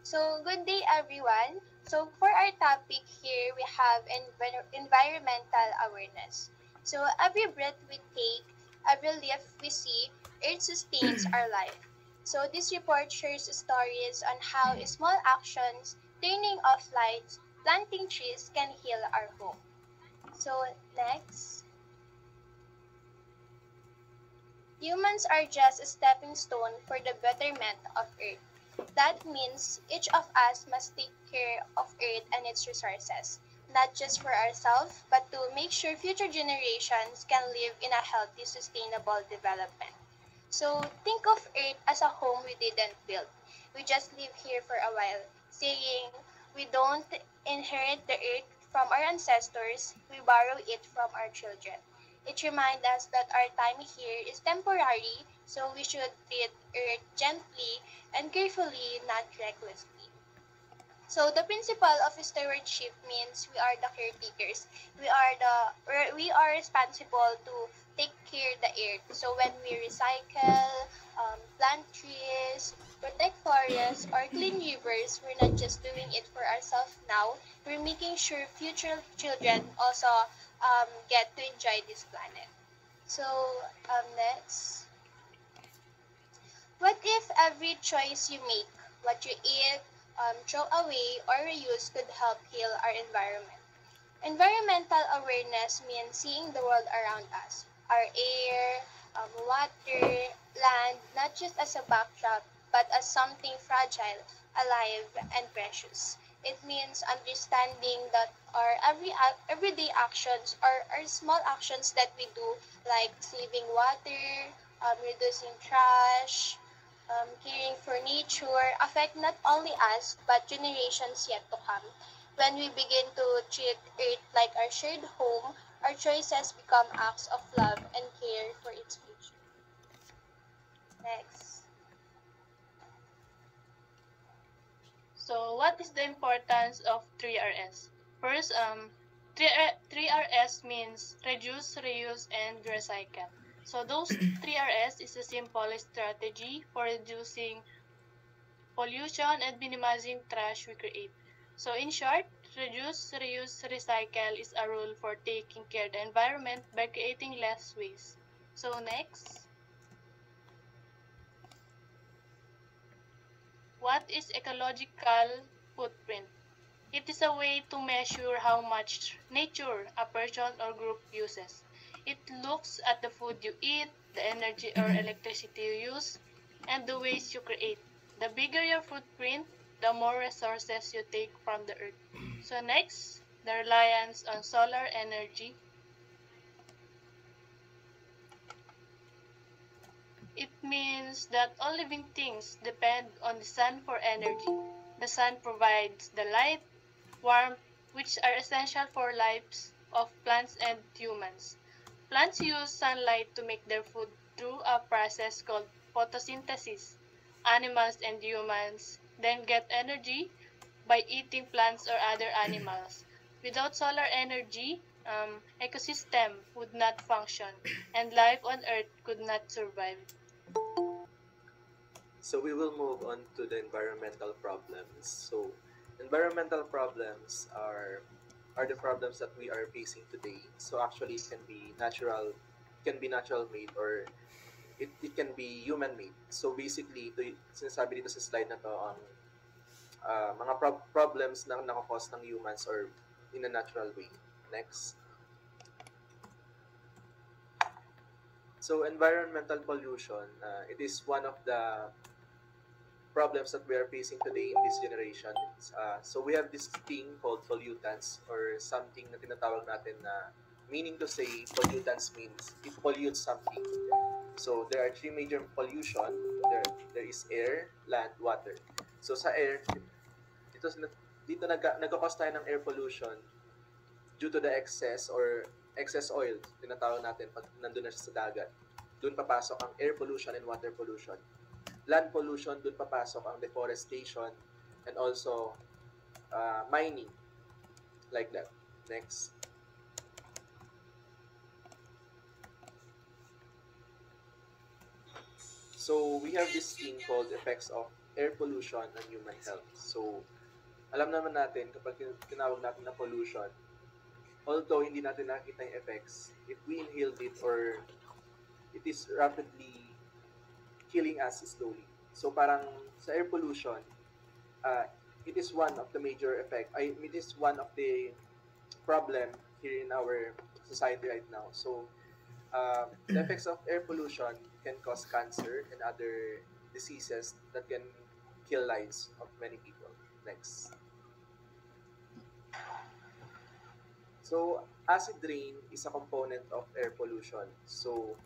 So, good day everyone. So, for our topic here, we have environmental awareness. So, every breath we take, every leaf we see, Earth sustains our life. So, this report shares stories on how small actions, turning off lights, planting trees can heal our home. So, next. Humans are just a stepping stone for the betterment of Earth. That means each of us must take care of Earth and its resources, not just for ourselves, but to make sure future generations can live in a healthy, sustainable development. So think of Earth as a home we didn't build. We just live here for a while, saying we don't inherit the Earth from our ancestors, we borrow it from our children. It reminds us that our time here is temporary, so we should treat Earth gently and carefully, not recklessly. So the principle of stewardship means we are the caretakers. We are responsible to take care of the earth. So when we recycle, plant trees, protect forests, or clean rivers, we're not just doing it for ourselves now. We're making sure future children also get to enjoy this planet. So next. What if every choice you make, what you eat, throw away, or reuse could help heal our environment? Environmental awareness means seeing the world around us, our air, water, land, not just as a backdrop, but as something fragile, alive, and precious. It means understanding that our everyday actions or our small actions that we do, like saving water, reducing trash, caring for nature, affect not only us but generations yet to come. When we begin to treat Earth like our shared home, our choices become acts of love and care for its future. Next. So, what is the importance of 3RS? First, 3RS means reduce, reuse, and recycle. So, those 3RS is a simple strategy for reducing pollution and minimizing trash we create. So, in short, reduce, reuse, recycle is a rule for taking care of the environment by creating less waste. So, next, what is ecological footprint? It is a way to measure how much nature a person or group uses. It looks at the food you eat, the energy or electricity you use, and the waste you create. The bigger your footprint, the more resources you take from the earth. So next, the reliance on solar energy. It means that all living things depend on the sun for energy. The sun provides the light, warmth, which are essential for lives of plants and humans. Plants use sunlight to make their food through a process called photosynthesis. Animals and humans then get energy by eating plants or other animals. Without solar energy, ecosystem would not function and life on Earth could not survive. So we will move on to the environmental problems. So environmental problems are the problems that we are facing today. So actually it can be natural made or it can be human made. So basically, ito, sinasabi dito sa slide na to, mga problems na nakakos ng humans or in a natural way. Next. So environmental pollution, it is one of the problems that we are facing today in this generation. So we have this thing called pollutants or something na tinatawag natin na meaning to say pollutants means it pollutes something. So there are three major pollution. There is air, land, water. So sa air, dito dito nagkakos tayo ng air pollution due to the excess oil, tinatawag natin pag nandun na siya sa dagat. Doon papasok ang air pollution and water pollution. Land pollution, doon papasok ang deforestation and also mining, like that. Next. So we have this thing called effects of air pollution on human health. So, alam naman natin kapag tinawag natin na pollution, although hindi natin nakita yung effects, if we inhaled it or it is rapidly killing us slowly. So parang sa air pollution, uh, it is one of the major it is one of the problem here in our society right now. So the effects of air pollution can cause cancer and other diseases that can kill lives of many people. Next. So acid rain is a component of air pollution. So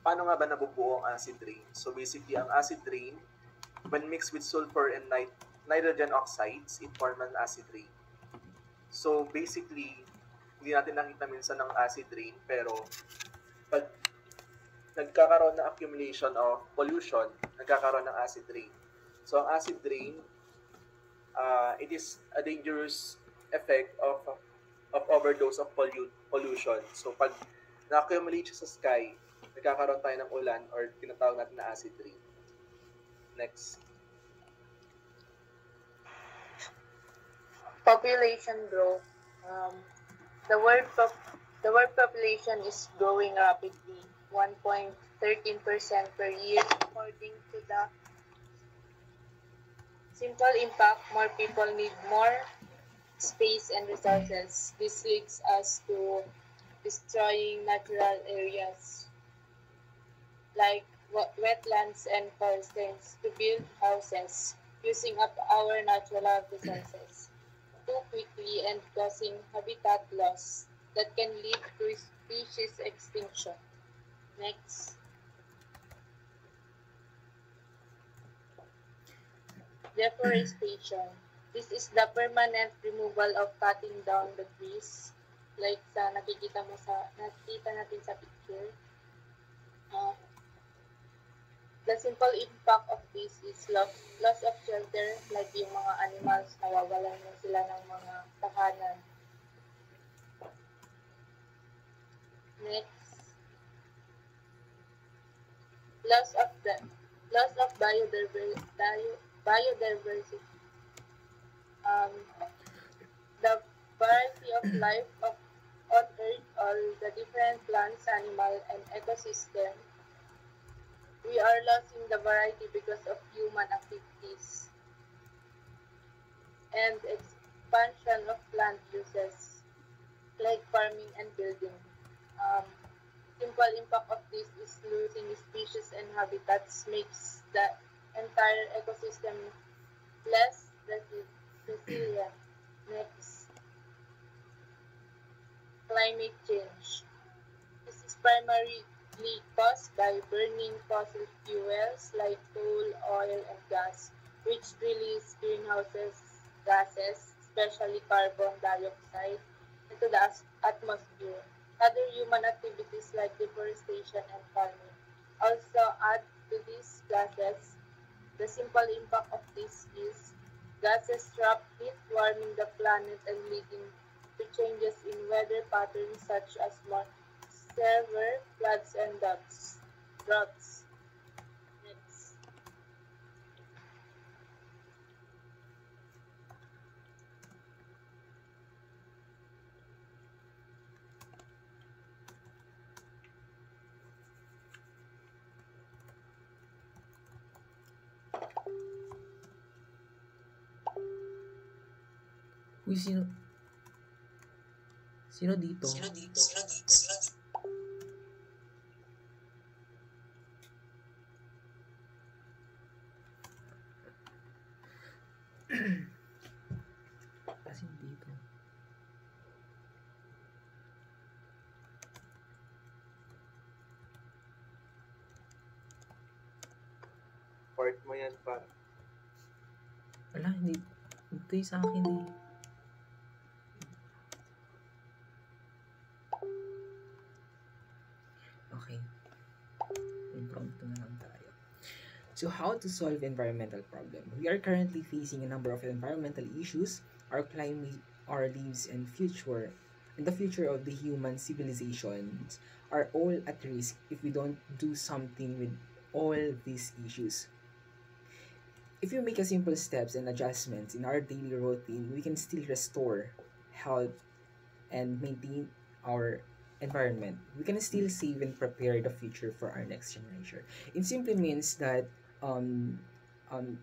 paano nga ba nabubuo ang acid rain? So basically, ang acid rain, when mixed with sulfur and nitrogen oxides, it form an acid rain. So basically, hindi natin nakita minsan ng acid rain, pero pag nagkakaroon ng accumulation of pollution, nagkakaroon ng acid rain. So ang acid rain, it is a dangerous effect of overdose of pollution. So pag na-accumulate siya sa sky, nagkakaroon tayo ng ulan or tinatawag natin na acid rain. Next. Population growth. The world population is growing rapidly, 1.13% per year, according to the simple impact. More people need more space and resources. This leads us to destroying natural areas like wetlands and forests to build houses, using up our natural resources too quickly and causing habitat loss that can lead to species extinction. Next. Deforestation. This is the permanent removal of cutting down the trees, like sa nakikita natin sa picture. The simple impact of this is loss of shelter, like yung mga animals, nawawalan na sila ng mga tahanan. Next. Loss of biodiversity. The variety of life on Earth, all the different plants, animal, and ecosystem. We are losing the variety because of human activities and expansion of plant uses, like farming and building. Simple impact of this is losing species and habitats makes the entire ecosystem less resilient. Next. Climate change. This is primarily caused by burning fossil fuels like coal, oil, and gas, which release greenhouse gases, especially carbon dioxide, into the atmosphere. Other human activities like deforestation and farming also add to these gases. The simple impact of this is gases trap heat, warming the planet and leading to changes in weather patterns such as more severe floods and droughts. Next. Uy, sino dito? Asin dito. Part mo yan pa. Wala, hindi. Ito yung sa akin eh. Okay. Impromptu na lang tayo. So, how to solve environmental problem? We are currently facing a number of environmental issues. Our climate, our lives, and the future of the human civilizations are all at risk if we don't do something with all these issues. If you make a simple steps and adjustments in our daily routine, we can still restore health and maintain our environment. We can still save and prepare the future for our next generation. It simply means that um, on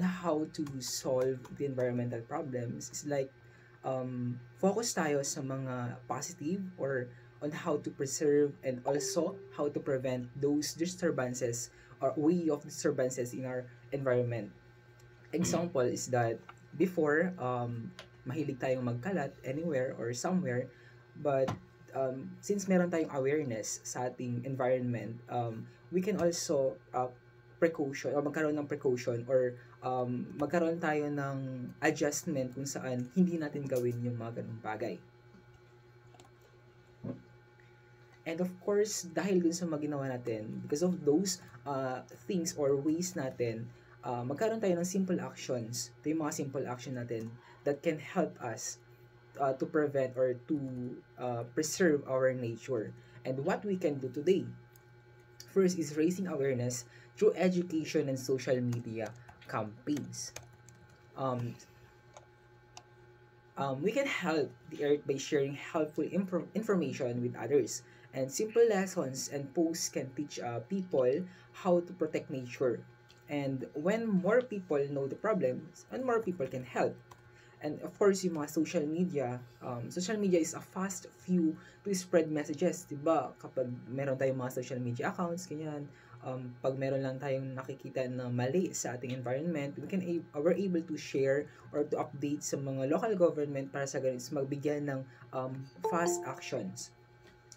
how to solve the environmental problems is like focus tayo sa mga positive or on how to preserve and also how to prevent those disturbances or way of disturbances in our environment. Example is that before, mahilig tayong magkalat anywhere or somewhere, but since meron tayong awareness sa ating environment, we can also precaution or magkaroon ng precaution or magkaroon tayo ng adjustment kung saan hindi natin gawin yung mga ganung bagay. And of course, dahil dun sa mga ginawa natin, because of those things or ways natin, magkaroon tayo ng simple actions. Ito yung mga simple action natin that can help us to prevent or to preserve our nature. And what we can do today, first is raising awareness through education and social media campaigns. We can help the earth by sharing helpful information with others. And simple lessons and posts can teach people how to protect nature. And when more people know the problems, and more people can help. And of course, yung mga social media is a fast few to spread messages, diba? Kapag meron tayong mga social media accounts, ganyan, pag meron lang tayong nakikita na mali sa ating environment, we're able to share or to update sa mga local government para sa ganun, magbigyan ng fast actions.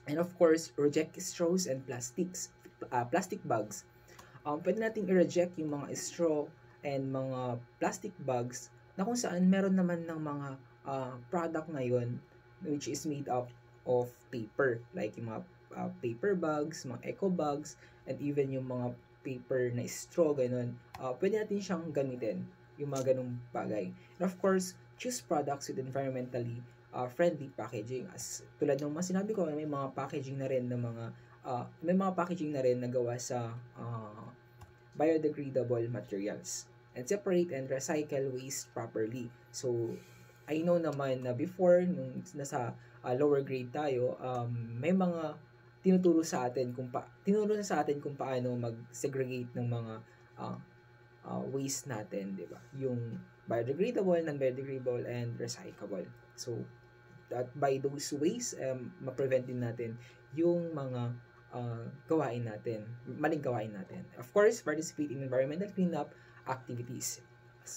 And of course, reject straws and plastic bags. Pwede natin i-reject yung mga straw and mga plastic bags na kung saan meron naman ng mga product ngayon which is made up of paper. Like yung mga paper bags, mga eco bags, and even yung mga paper na straw, ganun. Pwede natin siyang gamitin, yung mga ganung bagay. And of course, choose products with environmentally friendly packaging. As tulad ng mga sinabi ko, may mga packaging na rin na gawa sa biodegradable materials. And separate and recycle waste properly. So, I know naman na before, nung nasa lower grade tayo, may mga tinuturo sa atin kung paano mag-segregate ng mga waste natin, di ba? Yung biodegradable, non-biodegradable, and recyclable. So, that by those ways, ma-prevent din natin yung mga maling gawain natin. Of course, participate in environmental cleanup activities.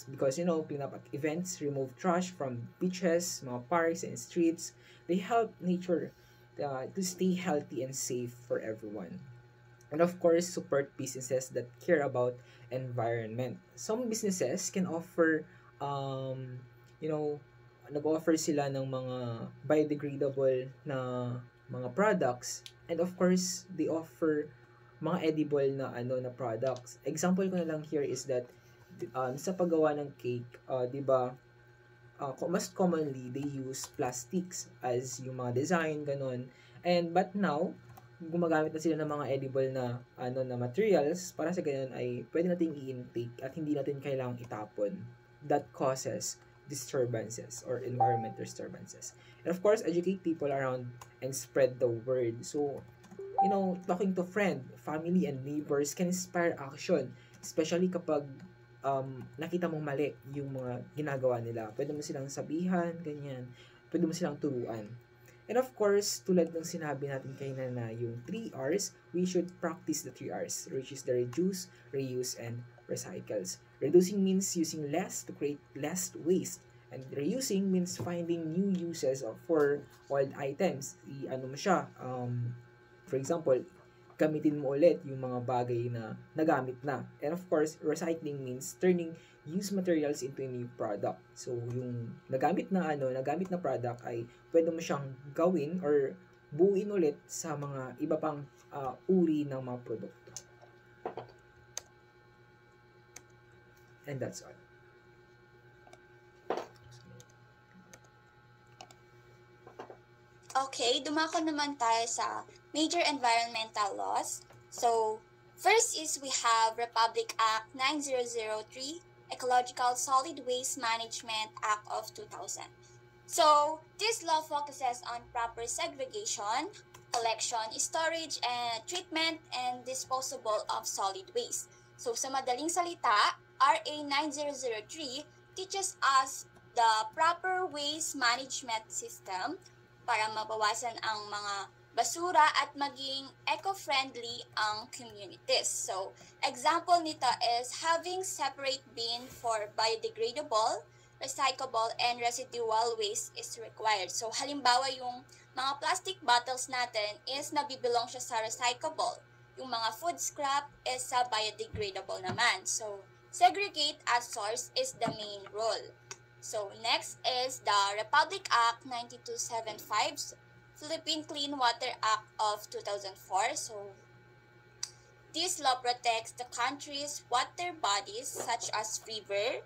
Because, cleanup events remove trash from beaches, mga parks, and streets. They help nature to stay healthy and safe for everyone. And of course, support businesses that care about environment. Some businesses can offer, nag-offer sila ng mga biodegradable na mga products. And of course, they offer mga edible na products. Example ko na lang here is that sa paggawa ng cake, 'di ba? Most commonly they use plastics as yung mga design ganon. But now gumagamit na sila ng mga edible na na materials para sa ganun ay pwede nating i-intake at hindi natin kailangang itapon. That causes disturbances or environment disturbances. And of course, educate people around and spread the word. So, talking to friend, family, and neighbors can inspire action, especially kapag nakita mong mali yung mga ginagawa nila. Pwede mo silang sabihan, ganyan. Pwede mo silang turuan. And of course, tulad ng sinabi natin kanina na yung 3 R's, we should practice the 3 R's, which is the reduce, reuse, and recycles. Reducing means using less to create less waste. And reusing means finding new uses for old items. For example, gamitin mo ulit yung mga bagay na nagamit na. And of course, recycling means turning used materials into a new product. So, yung nagamit na product ay pwede mo siyang gawin or buuin ulit sa mga iba pang uri ng mga produkto. And that's all. Okay, dumako naman tayo sa major environmental laws. So, first is we have Republic Act 9003 Ecological Solid Waste Management Act of 2000. So, this law focuses on proper segregation, collection, storage, and treatment and disposal of solid waste. So, sa madaling salita, RA 9003 teaches us the proper waste management system para mabawasan ang mga basura at maging eco-friendly ang communities. So, example nito is having separate bin for biodegradable, recyclable, and residual waste is required. So, halimbawa yung mga plastic bottles natin is nabibilong siya sa recyclable. Yung mga food scrap is sa biodegradable naman. So, segregate at source is the main role. So, next is the Republic Act 9275, Philippine Clean Water Act of 2004. So, this law protects the country's water bodies such as river,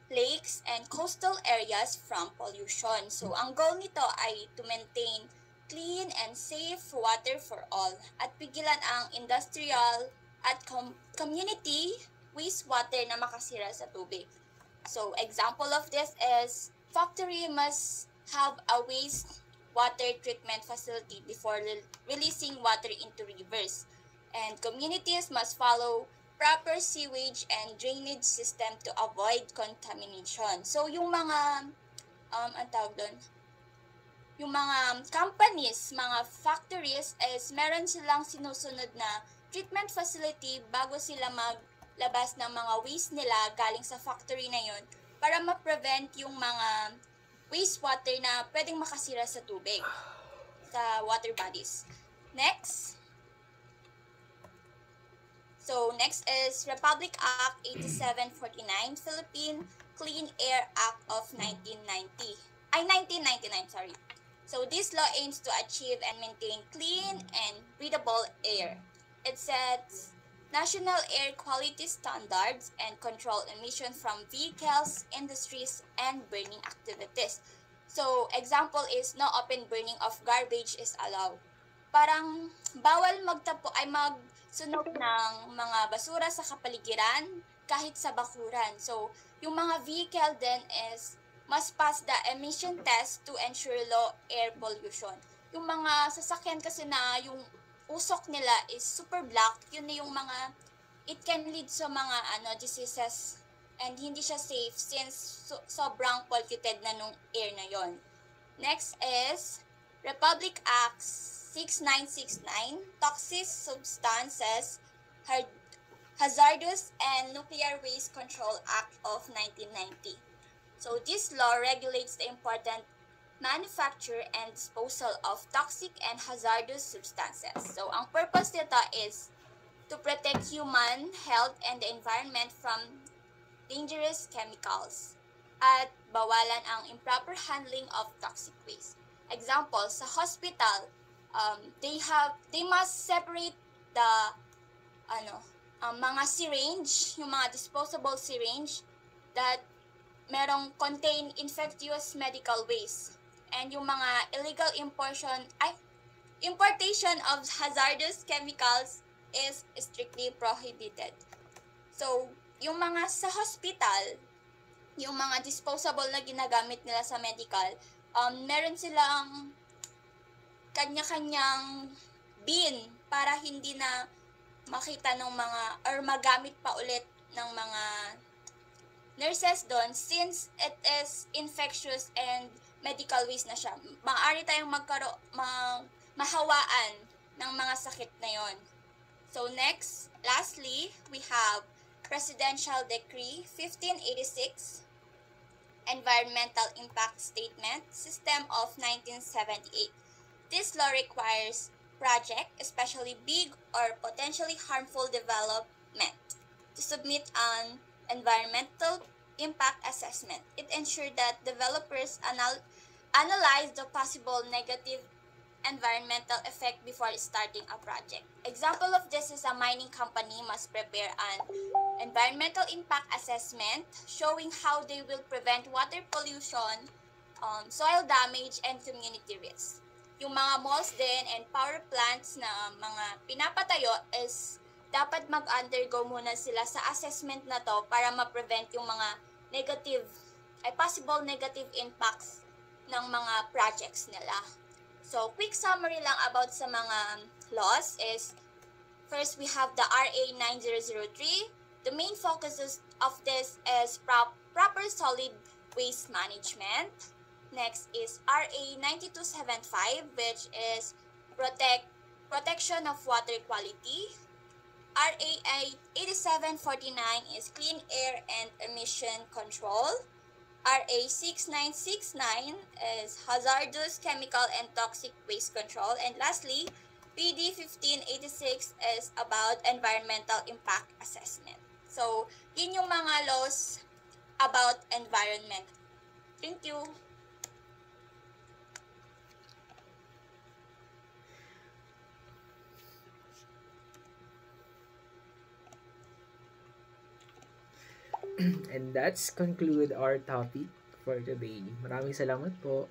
lakes, and coastal areas from pollution. So, ang goal nito ay to maintain clean and safe water for all at pigilan ang industrial at community wastewater na makasira sa tubig. So, example of this is factory must have a wastewater treatment facility before releasing water into rivers. And communities must follow proper sewage and drainage system to avoid contamination. So, yung mga, ang tawag doon, yung mga companies, mga factories, is meron silang sinusunod na treatment facility bago sila maglabas ng mga waste nila galing sa factory na yon para ma-prevent yung mga wastewater na pwedeng makasira sa tubig, sa water bodies. Next. So, next is Republic Act 8749, Philippine Clean Air Act of 1999, sorry. So, this law aims to achieve and maintain clean and breathable air. It sets national air quality standards and control emissions from vehicles, industries, and burning activities. So, example is no open burning of garbage is allowed. Parang bawal magsunog ng mga basura sa kapaligiran kahit sa bakuran. So, yung mga vehicle din is must pass the emission test to ensure low air pollution. Yung mga sasakyan kasi na yung usok nila is super black, yun na yung mga, it can lead sa mga diseases and hindi siya safe since sobrang polluted na nung air na yon. Next is Republic Act 6969, Toxic Substances, Hazardous and Nuclear Waste Control Act of 1990. So this law regulates the important manufacture and disposal of toxic and hazardous substances. So ang purpose nito is to protect human health and the environment from dangerous chemicals at bawalan ang improper handling of toxic waste. Example, sa hospital, they must separate the mga syringe, yung mga disposable syringe that merong contain infectious medical waste, and yung mga illegal importation of hazardous chemicals is strictly prohibited. So, yung mga sa hospital, yung mga disposable na ginagamit nila sa medical, meron silang kanya-kanyang bin para hindi na makita ng mga or magamit pa ulit ng mga nurses doon since it is infectious and medical waste na siya. Maaari tayong mahawaan ng mga sakit na yon. So next, lastly, we have Presidential Decree 1586, Environmental Impact Statement System of 1978. This law requires project, especially big or potentially harmful development, to submit an environmental impact assessment. It ensured that developers analyze the possible negative environmental effect before starting a project. Example of this is a mining company must prepare an environmental impact assessment showing how they will prevent water pollution, soil damage, and community risks. Yung mga malls din and power plants na mga pinapatayo is dapat mag-undergo muna sila sa assessment na to para ma-prevent yung mga possible negative impacts ng mga projects nila. So, quick summary lang about sa mga laws is, first, we have the RA 9003. The main focuses of this is proper solid waste management. Next is RA 9275, which is protection of water quality. RA 8749 is clean air and emission control. RA 6969 is hazardous chemical and toxic waste control. And lastly, PD 1586 is about environmental impact assessment. So, yun yung mga laws about environment. Thank you. And that's conclude our topic for today. Maraming salamat po.